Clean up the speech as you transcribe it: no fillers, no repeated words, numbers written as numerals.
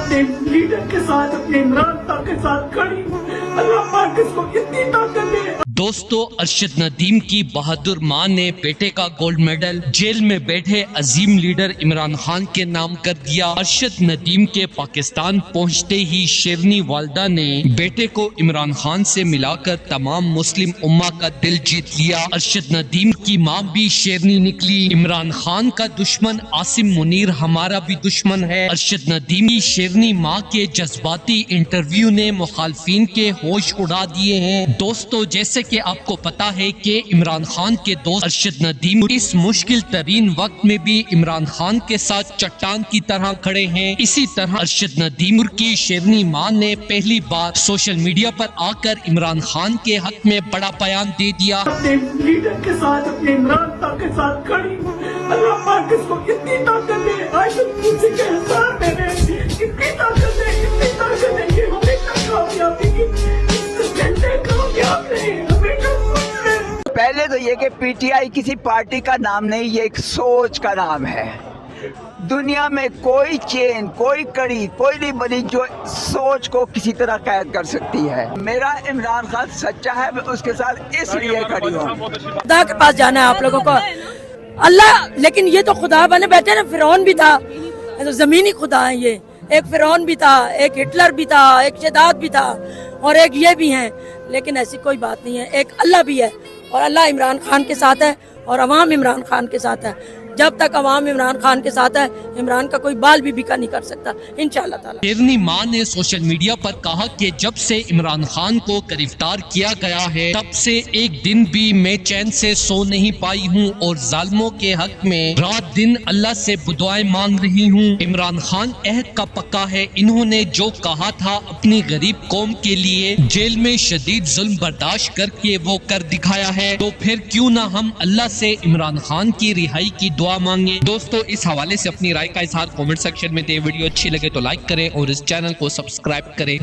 اپنے لیڈر کے ساتھ، اپنے عمران خان کے ساتھ کھڑی ہوں۔ اللہ پاک اس کو اتنی طاقت دے۔ دوستو، ارشد ندیم کی بہادر ماں نے بیٹے کا گولڈ میڈل جیل میں بیٹھے عظیم لیڈر عمران خان کے نام کر دیا۔ ارشد ندیم کے پاکستان پہنچتے ہی شیرنی والدہ نے بیٹے کو عمران خان سے ملا کر تمام مسلم امہ کا دل جیت لیا۔ ارشد ندیم کی ماں بھی شیرنی نکلی۔ عمران خان کا دشمن عاصم منیر ہمارا بھی دشمن ہے۔ ارشد ندیم کی شیرنی ماں کے جذباتی انٹرویو نے مخالفین کے ہوش اڑا دیے ہیں۔ دوستو، جیسے کہ آپ کو پتا ہے کہ عمران خان کے دوست ارشد ندیم اس مشکل ترین وقت میں بھی عمران خان کے ساتھ چٹان کی طرح کھڑے ہیں۔ اسی طرح ارشد ندیم کی شیرنی ماں نے پہلی بار سوشل میڈیا پر آ کر عمران خان کے حق میں بڑا بیان دے دیا۔ اپنے لیڈر کے ساتھ، اپنے عمران خان کے ساتھ کھڑی ہوں۔ اللہ پاک اس کو اتنی طاقت دے۔ عاشق کسی کے حساب میں نے اتنی طاقت دے، اتنی طاقت دے کہ ہمیشہ کامیابی کی جھنڈے کامیاب رہے، ہمیشہ خوش رہے۔ پہلے تو یہ کہ پی ٹی آئی کسی پارٹی کا نام نہیں، یہ ایک سوچ کا نام ہے۔ دنیا میں کوئی چین، کوئی کڑی، کوئی نہیں بنی جو سوچ کو کسی طرح قید کر سکتی ہے۔ میرا عمران خان سچا ہے، میں اس کے ساتھ اس لیے کھڑی ہوں۔ خدا کے پاس جانا ہے آپ لوگوں کو، اللہ، لیکن یہ تو خدا بنے بیٹھے نا، فرعون بھی تھا، تو زمینی خدا ہے یہ۔ ایک فرعون بھی تھا، ایک ہٹلر بھی تھا، ایک شداد بھی تھا، اور ایک یہ بھی ہیں، لیکن ایسی کوئی بات نہیں ہے۔ ایک اللہ بھی ہے، اور اللہ عمران خان کے ساتھ ہے، اور عوام عمران خان کے ساتھ ہے۔ جب تک عوام عمران خان کے ساتھ ہے، عمران کا کوئی بال بھی بکا نہیں کر سکتا انشاءاللہ تعالی۔ شیرنی ماں نے سوشل میڈیا پر کہا کہ جب سے عمران خان کو گرفتار کیا گیا ہے، تب سے ایک دن بھی میں چین سے سو نہیں پائی ہوں، اور ظالموں کے حق میں رات دن اللہ سے دعائیں مانگ رہی ہوں۔ عمران خان عہد کا پکا ہے، انہوں نے جو کہا تھا اپنی غریب قوم کے لیے جیل میں شدید ظلم برداشت کر کے وہ کر دکھایا ہے، تو پھر کیوں نہ ہم اللہ سے عمران خان کی رہائی کی دعا مانگے۔ دوستو، اس حوالے سے اپنی رائے کا اظہار کامنٹ سیکشن میں دیں۔ ویڈیو اچھی لگے تو لائک کریں اور اس چینل کو سبسکرائب کریں۔